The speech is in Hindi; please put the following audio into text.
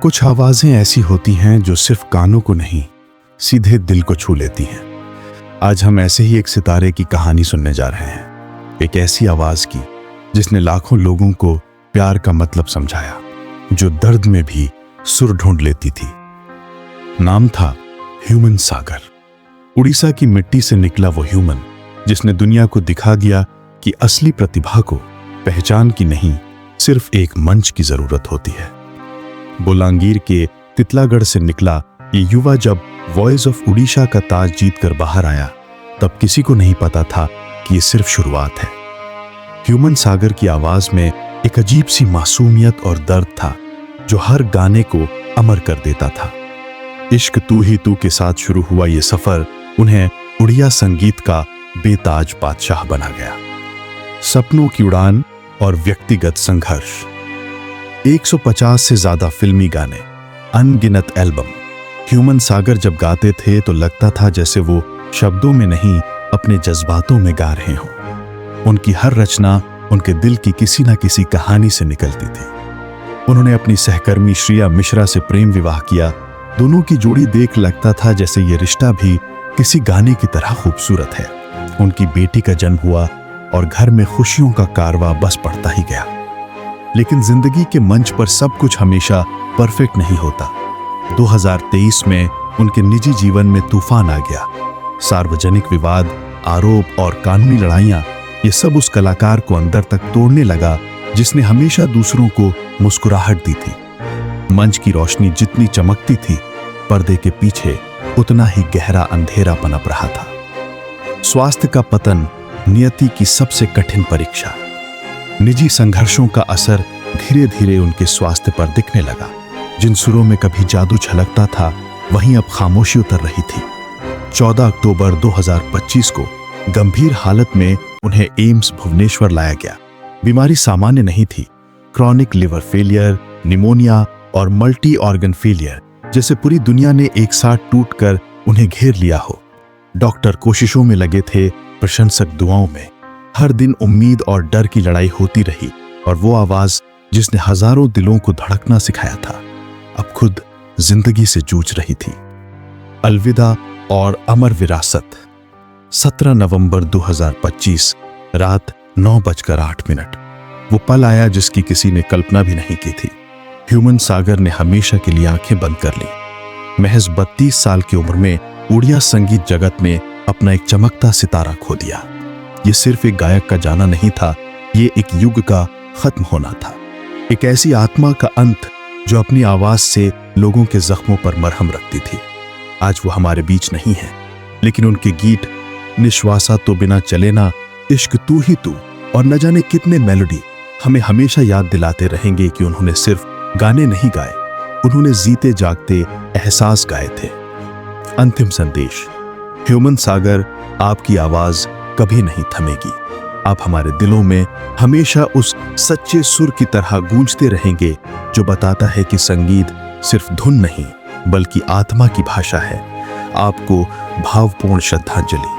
कुछ आवाजें ऐसी होती हैं जो सिर्फ कानों को नहीं, सीधे दिल को छू लेती हैं। आज हम ऐसे ही एक सितारे की कहानी सुनने जा रहे हैं। एक ऐसी आवाज की जिसने लाखों लोगों को प्यार का मतलब समझाया, जो दर्द में भी सुर ढूंढ लेती थी। नाम था ह्यूमन सागर। उड़ीसा की मिट्टी से निकला वो ह्यूमन जिसने दुनिया को दिखा दिया कि असली प्रतिभा को पहचान की नहीं, सिर्फ एक मंच की जरूरत होती है। बोलांगीर के तितलागढ़ से निकला ये युवा जब वॉइस ऑफ उड़ीसा का ताज जीतकर बाहर आया, तब किसी को नहीं पता था कि ये सिर्फ शुरुआत है। ह्यूमन सागर की आवाज में एक अजीब सी मासूमियत और दर्द था जो हर गाने को अमर कर देता था। इश्क तू ही तू के साथ शुरू हुआ ये सफर उन्हें उड़िया संगीत का बेताज बादशाह बना गया। सपनों की उड़ान और व्यक्तिगत संघर्ष, 150 से ज्यादा फिल्मी गाने, अनगिनत एल्बम। ह्यूमन सागर जब गाते थे तो लगता था जैसे वो शब्दों में नहीं, अपने जज्बातों में गा रहे हों। उनकी हर रचना उनके दिल की किसी ना किसी कहानी से निकलती थी। उन्होंने अपनी सहकर्मी श्रिया मिश्रा से प्रेम विवाह किया। दोनों की जोड़ी देख लगता था जैसे ये रिश्ता भी किसी गाने की तरह खूबसूरत है। उनकी बेटी का जन्म हुआ और घर में खुशियों का कारवां बस बढ़ता ही गया। लेकिन जिंदगी के मंच पर सब कुछ हमेशा परफेक्ट नहीं होता। 2023 में उनके निजी जीवन में तूफान आ गया। सार्वजनिक विवाद, आरोप और कानूनी लड़ाइयां, ये सब उस कलाकार को अंदर तक तोड़ने लगा जिसने हमेशा दूसरों को मुस्कुराहट दी थी। मंच की रोशनी जितनी चमकती थी, पर्दे के पीछे उतना ही गहरा अंधेरा पनप रहा था। स्वास्थ्य का पतन, नियति की सबसे कठिन परीक्षा। निजी संघर्षों का असर धीरे धीरे उनके स्वास्थ्य पर दिखने लगा। जिन सुरों में कभी जादू छलकता था, वहीं अब खामोशी उतर रही थी। 14 अक्टूबर 2025 को गंभीर हालत में उन्हें एम्स भुवनेश्वर लाया गया। बीमारी सामान्य नहीं थी। क्रॉनिक लिवर फेलियर, निमोनिया और मल्टी ऑर्गन फेलियर जैसे पूरी दुनिया ने एक साथ टूटकर उन्हें घेर लिया हो। डॉक्टर कोशिशों में लगे थे, प्रशंसक दुआओं में। हर दिन उम्मीद और डर की लड़ाई होती रही, और वो आवाज जिसने हजारों दिलों को धड़कना सिखाया था, अब खुद जिंदगी से जूझ रही थी। अलविदा और अमर विरासत। 17 नवंबर 2025 रात 9:08। वो पल आया जिसकी किसी ने कल्पना भी नहीं की थी। ह्यूमन सागर ने हमेशा के लिए आंखें बंद कर ली। महज 32 साल की उम्र में उड़िया संगीत जगत में अपना एक चमकता सितारा खो दिया। ये सिर्फ एक गायक का जाना नहीं था, ये एक युग का खत्म होना था। एक ऐसी आत्मा का अंत जो अपनी आवाज से लोगों के जख्मों पर मरहम रखती थी। आज वो हमारे बीच नहीं है, लेकिन उनके गीत निश्वासा तो बिना चले ना, इश्क तू ही तू और न जाने कितने मेलोडी हमें हमेशा याद दिलाते रहेंगे कि उन्होंने सिर्फ गाने नहीं गाए, उन्होंने जीते जागते एहसास गाए थे। अंतिम संदेश, ह्यूमन सागर, आपकी आवाज कभी नहीं थमेगी। आप हमारे दिलों में हमेशा उस सच्चे सुर की तरह गूंजते रहेंगे जो बताता है कि संगीत सिर्फ धुन नहीं, बल्कि आत्मा की भाषा है। आपको भावपूर्ण श्रद्धांजलि।